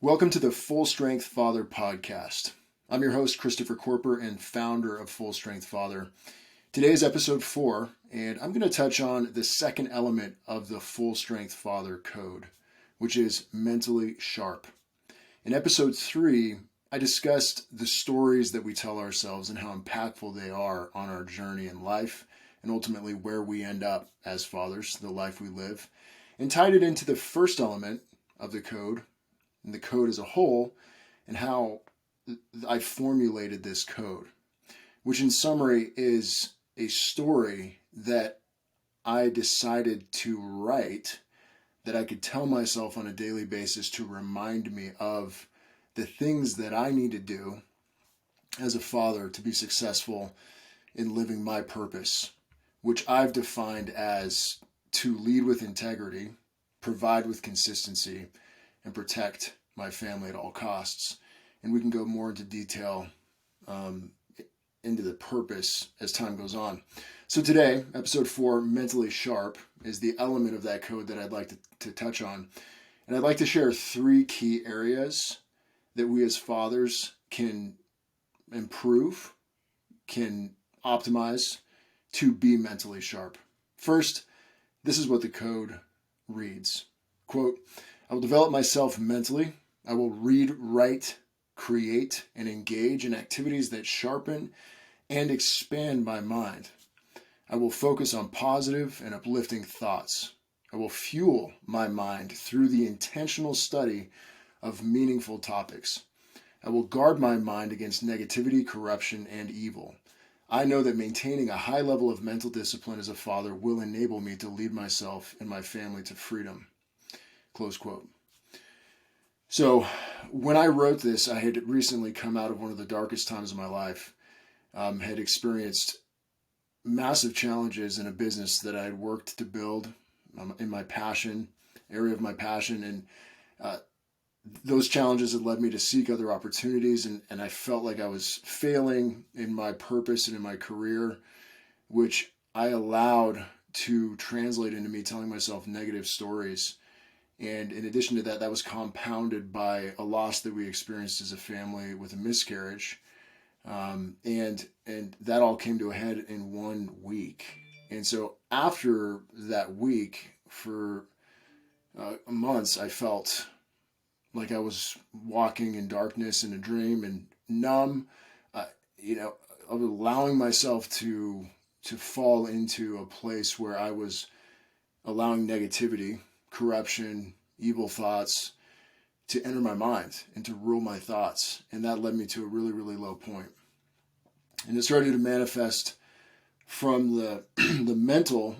Welcome to the Full Strength Father podcast. I'm your host, Kristoffer Koerper, and founder of Full Strength Father. Today is episode 4, and I'm going to touch on the second element of the Full Strength Father code, which is mentally sharp. In episode 3, I discussed the stories that we tell ourselves and how impactful they are on our journey in life and ultimately where we end up as fathers, the life we live, and tied it into the first element of the code, and the code as a whole, and how I formulated this code, which in summary is a story that I decided to write that I could tell myself on a daily basis to remind me of the things that I need to do as a father to be successful in living my purpose, which I've defined as to lead with integrity, provide with consistency, and protect my family at all costs. And we can go more into detail into the purpose as time goes on. So today, episode 4, mentally sharp, is the element of that code that I'd like to touch on. And I'd like to share 3 key areas that we as fathers can improve, can optimize to be mentally sharp. First, this is what the code reads. Quote, I will develop myself mentally. I will read, write, create, and engage in activities that sharpen and expand my mind. I will focus on positive and uplifting thoughts. I will fuel my mind through the intentional study of meaningful topics. I will guard my mind against negativity, corruption, and evil. I know that maintaining a high level of mental discipline as a father will enable me to lead myself and my family to freedom. Close quote. So when I wrote this, I had recently come out of one of the darkest times of my life, had experienced massive challenges in a business that I had worked to build in my area of my passion. And those challenges had led me to seek other opportunities. And I felt like I was failing in my purpose and in my career, which I allowed to translate into me telling myself negative stories. And in addition to that, that was compounded by a loss that we experienced as a family with a miscarriage. And that all came to a head in 1 week. And so after that week, for months, I felt like I was walking in darkness in a dream and numb. I was allowing myself to fall into a place where I was allowing negativity, corruption, evil thoughts to enter my mind and to rule my thoughts. And that led me to a really, really low point. And it started to manifest from the mental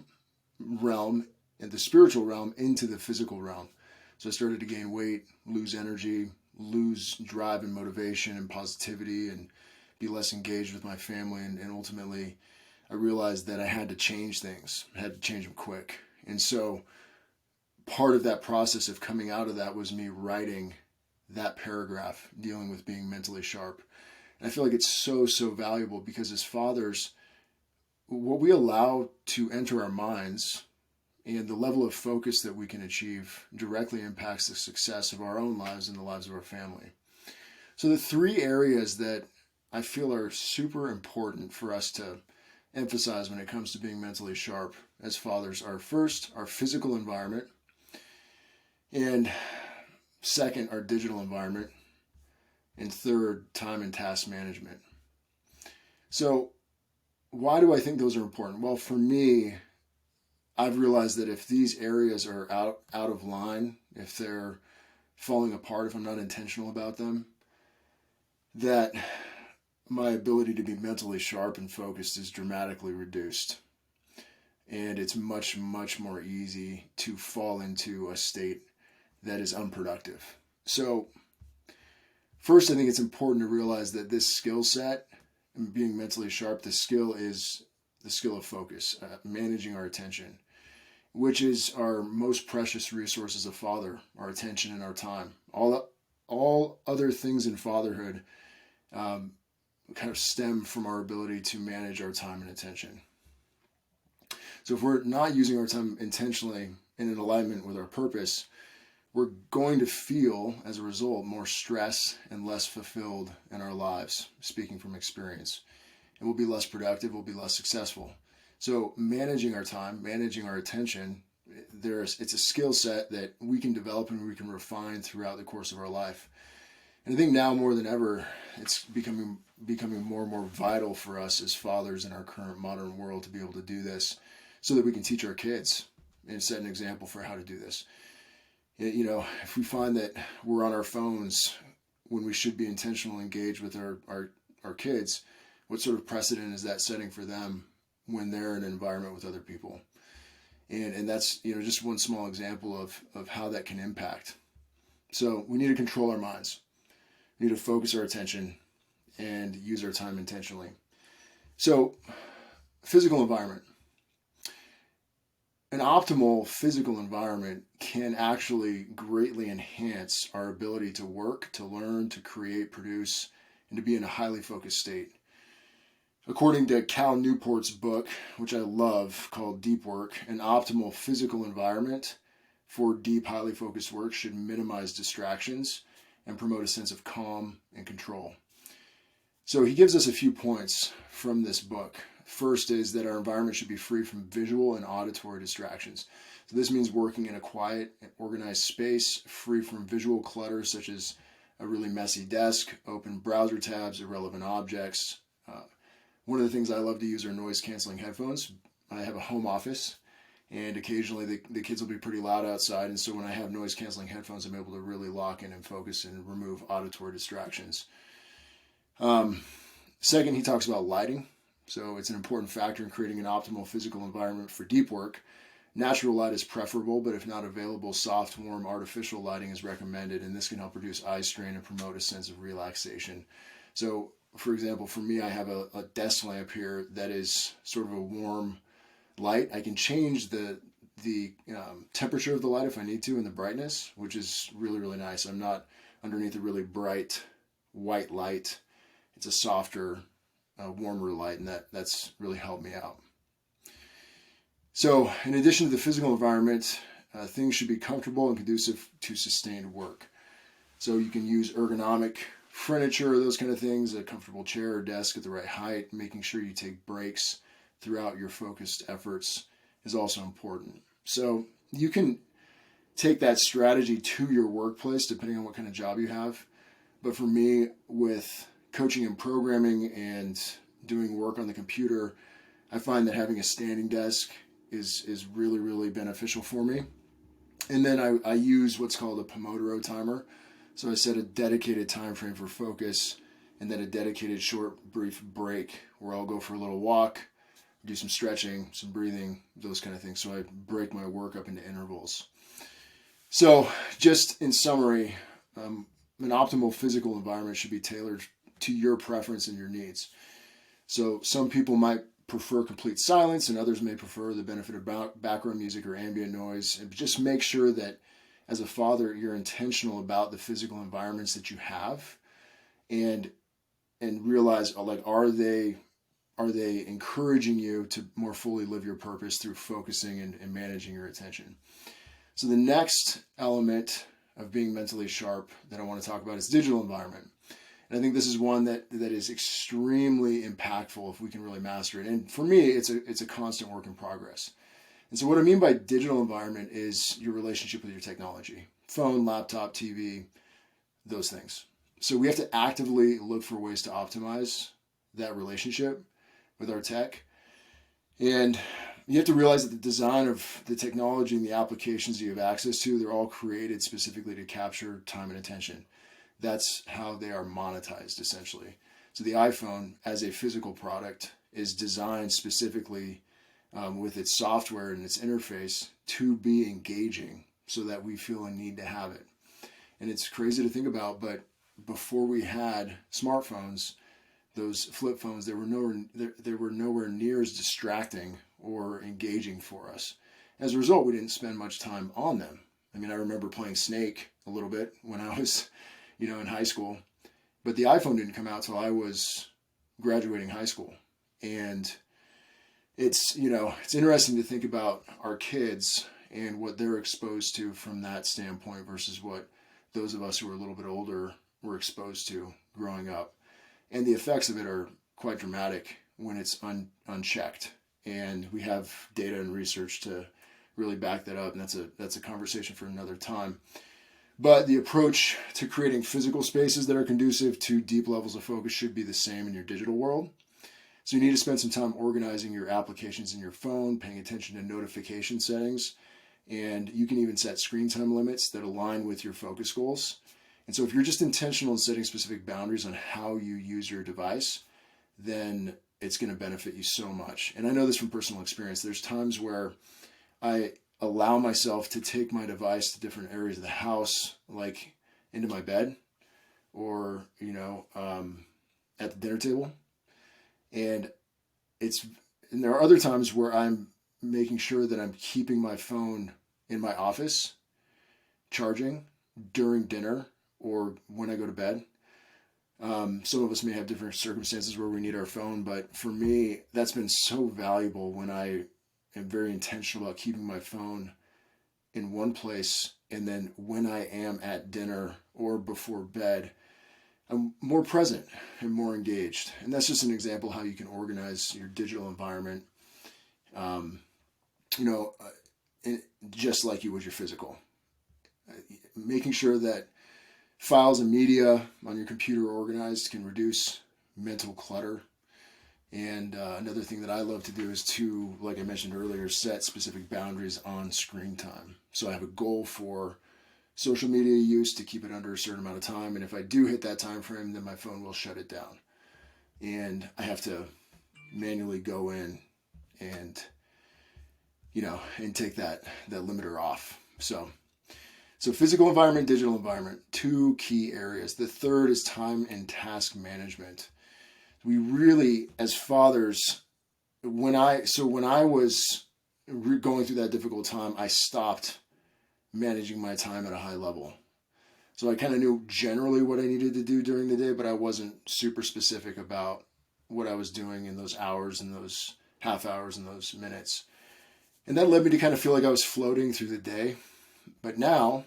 realm and the spiritual realm into the physical realm. So I started to gain weight, lose energy, lose drive and motivation and positivity, and be less engaged with my family. And ultimately, I realized that I had to change things. I had to change them quick. And so part of that process of coming out of that was me writing that paragraph dealing with being mentally sharp. And I feel like it's so valuable because as fathers, what we allow to enter our minds and the level of focus that we can achieve directly impacts the success of our own lives and the lives of our family. So the 3 areas that I feel are super important for us to emphasize when it comes to being mentally sharp as fathers are, first, our physical environment, and second, our digital environment, and third, time and task management. So why do I think those are important? Well, for me, I've realized that if these areas are out of line, if they're falling apart, if I'm not intentional about them, that my ability to be mentally sharp and focused is dramatically reduced. And it's much, much more easy to fall into a state that is unproductive. So first, I think it's important to realize that this skill set, being mentally sharp, the skill is the skill of focus, managing our attention, which is our most precious resource as a father, our attention and our time. All other things in fatherhood kind of stem from our ability to manage our time and attention. So if we're not using our time intentionally and in alignment with our purpose, we're going to feel, as a result, more stress and less fulfilled in our lives, speaking from experience. And we'll be less productive, we'll be less successful. So managing our time, managing our attention, it's a skill set that we can develop and we can refine throughout the course of our life. And I think now more than ever, it's becoming more and more vital for us as fathers in our current modern world to be able to do this so that we can teach our kids and set an example for how to do this. You know, if we find that we're on our phones when we should be intentionally engaged with our kids, what sort of precedent is that setting for them when they're in an environment with other people? And that's, you know, just one small example of how that can impact. So we need to control our minds. We need to focus our attention and use our time intentionally. So, physical environment. An optimal physical environment can actually greatly enhance our ability to work, to learn, to create, produce, and to be in a highly focused state. According to Cal Newport's book, which I love, called Deep Work, an optimal physical environment for deep, highly focused work should minimize distractions and promote a sense of calm and control. So he gives us a few points from this book. First is that our environment should be free from visual and auditory distractions. So this means working in a quiet and organized space, free from visual clutter such as a really messy desk, open browser tabs, irrelevant objects. One of the things I love to use are noise-canceling headphones. I have a home office, and occasionally the kids will be pretty loud outside, and so when I have noise-canceling headphones, I'm able to really lock in and focus and remove auditory distractions. Second, he talks about lighting. So it's an important factor in creating an optimal physical environment for deep work. Natural light is preferable, but if not available, soft, warm, artificial lighting is recommended, and this can help reduce eye strain and promote a sense of relaxation. So, for example, for me, I have a desk lamp here that is sort of a warm light. I can change the temperature of the light if I need to and the brightness, which is really, really nice. I'm not underneath a really bright white light. It's a softer, warmer light, and that's really helped me out. So, in addition to the physical environment, things should be comfortable and conducive to sustained work. So you can use ergonomic furniture, those kind of things, a comfortable chair or desk at the right height, making sure you take breaks throughout your focused efforts is also important. So you can take that strategy to your workplace depending on what kind of job you have. But for me, with coaching and programming and doing work on the computer, I find that having a standing desk is really, really beneficial for me. And then I use what's called a Pomodoro timer. So I set a dedicated time frame for focus and then a dedicated short, brief break where I'll go for a little walk, do some stretching, some breathing, those kind of things. So I break my work up into intervals. So just in summary, an optimal physical environment should be tailored to your preference and your needs. So some people might prefer complete silence and others may prefer the benefit of background music or ambient noise. And just make sure that as a father, you're intentional about the physical environments that you have and realize, like, are they encouraging you to more fully live your purpose through focusing and managing your attention. So the next element of being mentally sharp that I want to talk about is digital environment. And I think this is one that is extremely impactful if we can really master it. And for me, it's a constant work in progress. And so what I mean by digital environment is your relationship with your technology, phone, laptop, TV, those things. So we have to actively look for ways to optimize that relationship with our tech. And you have to realize that the design of the technology and the applications that you have access to, they're all created specifically to capture time and attention. That's how they are monetized, essentially. So the iPhone, as a physical product, is designed specifically with its software and its interface to be engaging so that we feel a need to have it. And it's crazy to think about, but before we had smartphones, those flip phones, they were nowhere near as distracting or engaging for us. As a result, we didn't spend much time on them. I mean, I remember playing Snake a little bit when I was, in high school, but the iPhone didn't come out till I was graduating high school. And it's interesting to think about our kids and what they're exposed to from that standpoint versus what those of us who are a little bit older were exposed to growing up. And the effects of it are quite dramatic when it's unchecked. And we have data and research to really back that up, and that's a conversation for another time. But the approach to creating physical spaces that are conducive to deep levels of focus should be the same in your digital world. So you need to spend some time organizing your applications in your phone, paying attention to notification settings, and you can even set screen time limits that align with your focus goals. And so if you're just intentional in setting specific boundaries on how you use your device, then it's going to benefit you so much. And I know this from personal experience. There's times where I allow myself to take my device to different areas of the house, like into my bed or, at the dinner table. And there are other times where I'm making sure that I'm keeping my phone in my office, charging during dinner or when I go to bed. Some of us may have different circumstances where we need our phone, but for me, that's been so valuable when I am very intentional about keeping my phone in one place. And then when I am at dinner or before bed, I'm more present and more engaged. And that's just an example of how you can organize your digital environment, just like you would your physical. Making sure that files and media on your computer are organized can reduce mental clutter. And another thing that I love to do is to, like I mentioned earlier, set specific boundaries on screen time. So I have a goal for social media use to keep it under a certain amount of time. And if I do hit that time frame, then my phone will shut it down. And I have to manually go in and, and take that limiter off. So physical environment, digital environment, two key areas. The third is time and task management. We really, as fathers, when I was going through that difficult time, I stopped managing my time at a high level. So I kind of knew generally what I needed to do during the day, but I wasn't super specific about what I was doing in those hours and those half hours and those minutes. And that led me to kind of feel like I was floating through the day. But now,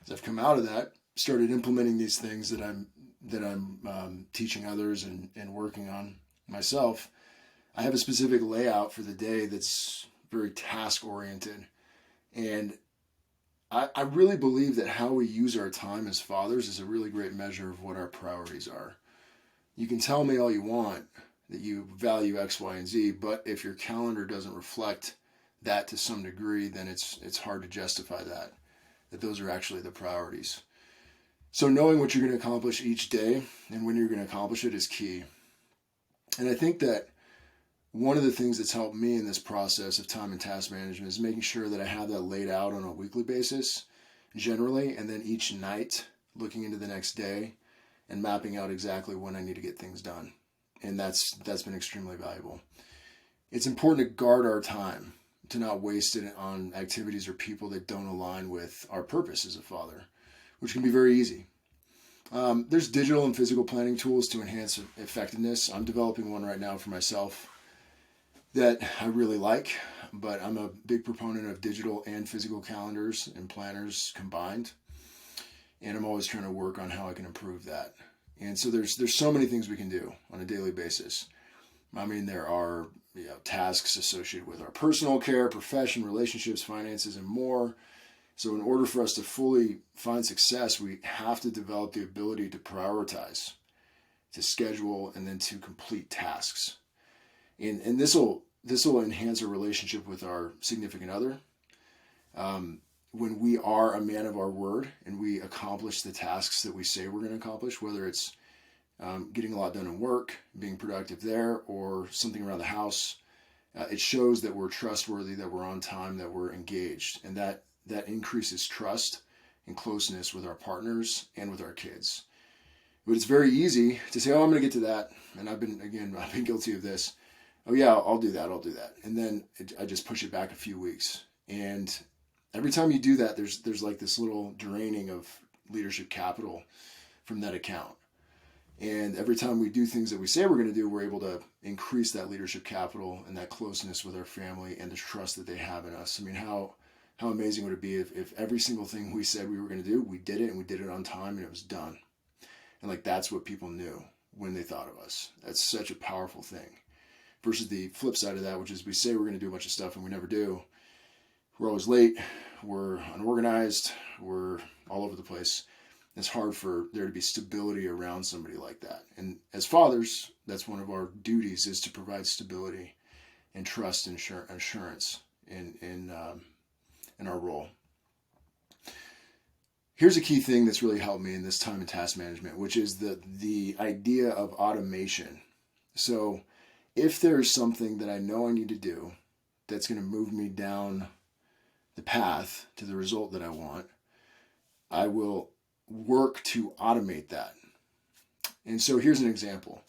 as I've come out of that, started implementing these things that I'm teaching others and working on myself, I have a specific layout for the day that's very task oriented. And I really believe that how we use our time as fathers is a really great measure of what our priorities are. You can tell me all you want that you value X, Y, and Z, but if your calendar doesn't reflect that to some degree, then it's hard to justify that those are actually the priorities. So knowing what you're going to accomplish each day and when you're going to accomplish it is key. And I think that one of the things that's helped me in this process of time and task management is making sure that I have that laid out on a weekly basis, generally, and then each night looking into the next day and mapping out exactly when I need to get things done. And that's been extremely valuable. It's important to guard our time, to not waste it on activities or people that don't align with our purpose as a father, which can be very easy. There's digital and physical planning tools to enhance effectiveness. I'm developing one right now for myself that I really like, but I'm a big proponent of digital and physical calendars and planners combined. And I'm always trying to work on how I can improve that. And so there's so many things we can do on a daily basis. I mean, there are tasks associated with our personal care, profession, relationships, finances, and more. So in order for us to fully find success, we have to develop the ability to prioritize, to schedule, and then to complete tasks. And this will enhance our relationship with our significant other. When we are a man of our word and we accomplish the tasks that we say we're going to accomplish, whether it's getting a lot done in work, being productive there, or something around the house, it shows that we're trustworthy, that we're on time, that we're engaged. And that increases trust and closeness with our partners and with our kids. But it's very easy to say, oh, I'm going to get to that. And I've been guilty of this. Oh yeah, I'll do that. And then I just push it back a few weeks. And every time you do that, there's like this little draining of leadership capital from that account. And every time we do things that we say we're going to do, we're able to increase that leadership capital and that closeness with our family and the trust that they have in us. I mean, how how amazing would it be if every single thing we said we were going to do, we did it, and we did it on time, and it was done. And like, that's what people knew when they thought of us. That's such a powerful thing. Versus the flip side of that, which is we say we're going to do a bunch of stuff and we never do. We're always late. We're unorganized. We're all over the place. It's hard for there to be stability around somebody like that. And as fathers, that's one of our duties, is to provide stability and trust and assurance in our role. Here's a key thing that's really helped me in this time and task management, which is the idea of automation. So if there's something that I know I need to do that's going to move me down the path to the result that I want, I will work to automate that. And so here's an example.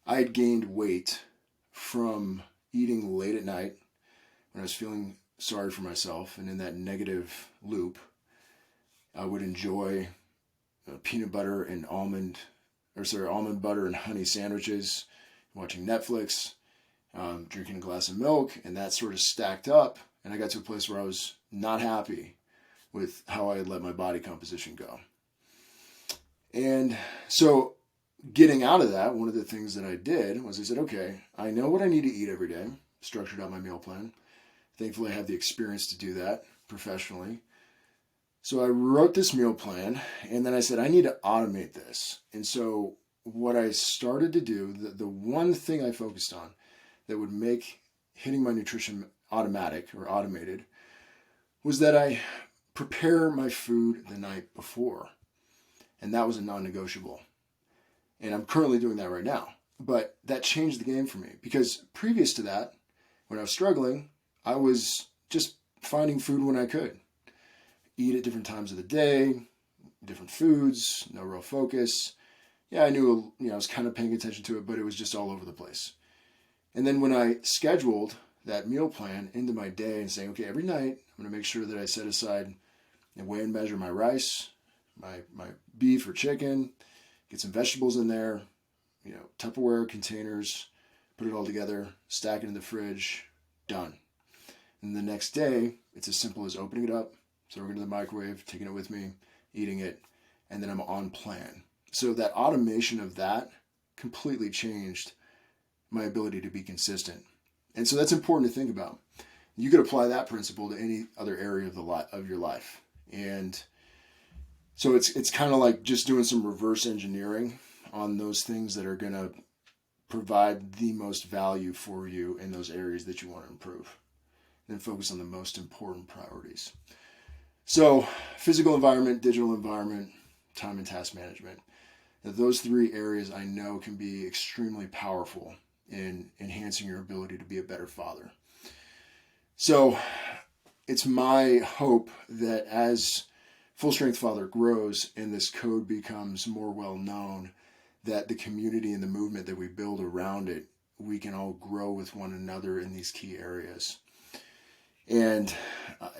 I had gained weight from eating late at night when I was feeling sorry for myself, and in that negative loop, I would enjoy peanut butter and almond butter and honey sandwiches, watching Netflix, drinking a glass of milk, and that sort of stacked up. And I got to a place where I was not happy with how I had let my body composition go. And so getting out of that, one of the things that I did was I said, okay, I know what I need to eat every day, structured out my meal plan. Thankfully, I have the experience to do that professionally. So I wrote this meal plan, and then I said, I need to automate this. And so what I started to do, the one thing I focused on that would make hitting my nutrition automatic or automated, was that I prepare my food the night before. And that was a non-negotiable. And I'm currently doing that right now. But that changed the game for me, because previous to that, when I was struggling, I was just finding food when I could. Eat at different times of the day, different foods, no real focus. Yeah, I knew, I was kind of paying attention to it, but it was just all over the place. And then when I scheduled that meal plan into my day and saying, okay, every night I'm going to make sure that I set aside and weigh and measure my rice, my beef or chicken, get some vegetables in there, Tupperware containers, put it all together, stack it in the fridge, done. And the next day, it's as simple as opening it up, throwing it in the microwave, taking it with me, eating it, and then I'm on plan. So that automation of that completely changed my ability to be consistent. And so that's important to think about. You could apply that principle to any other area of your life. And so it's kind of like just doing some reverse engineering on those things that are going to provide the most value for you in those areas that you want to improve. Then focus on the most important priorities. So physical environment, digital environment, time and task management. Those three areas I know can be extremely powerful in enhancing your ability to be a better father. So it's my hope that as Full Strength Father grows and this code becomes more well known, that the community and the movement that we build around it, we can all grow with one another in these key areas. And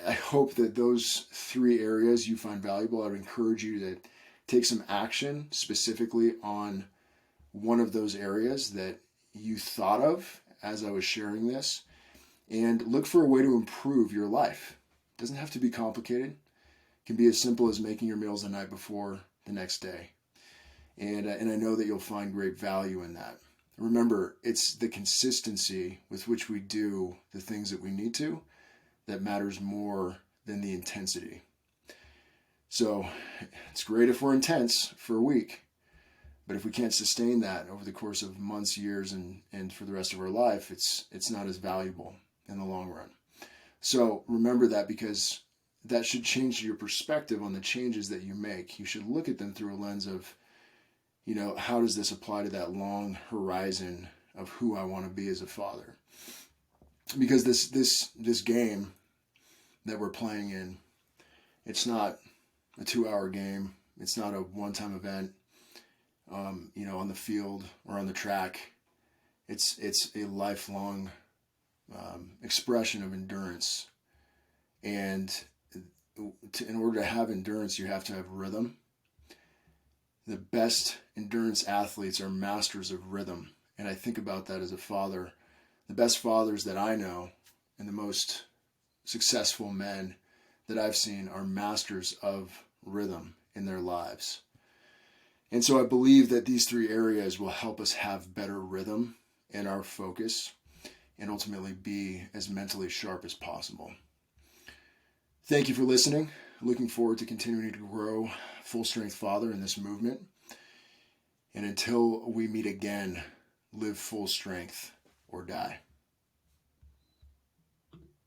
I hope that those three areas you find valuable. I would encourage you to take some action specifically on one of those areas that you thought of as I was sharing this, and look for a way to improve your life. It doesn't have to be complicated. It can be as simple as making your meals the night before the next day. And I know that you'll find great value in that. Remember, it's the consistency with which we do the things that we need to that matters more than the intensity. So it's great if we're intense for a week, but if we can't sustain that over the course of months, years, and for the rest of our life, it's not as valuable in the long run. So remember that, because that should change your perspective on the changes that you make. You should look at them through a lens of, how does this apply to that long horizon of who I want to be as a father? Because this game that we're playing in, it's not a 2-hour game. It's not a one-time event, on the field or on the track. It's a lifelong expression of endurance. And in order to have endurance, you have to have rhythm. The best endurance athletes are masters of rhythm. And I think about that as a father. The best fathers that I know and the most successful men that I've seen are masters of rhythm in their lives. And so I believe that these three areas will help us have better rhythm in our focus and ultimately be as mentally sharp as possible. Thank you for listening. Looking forward to continuing to grow Full Strength Father in this movement. And until we meet again, live full strength or die.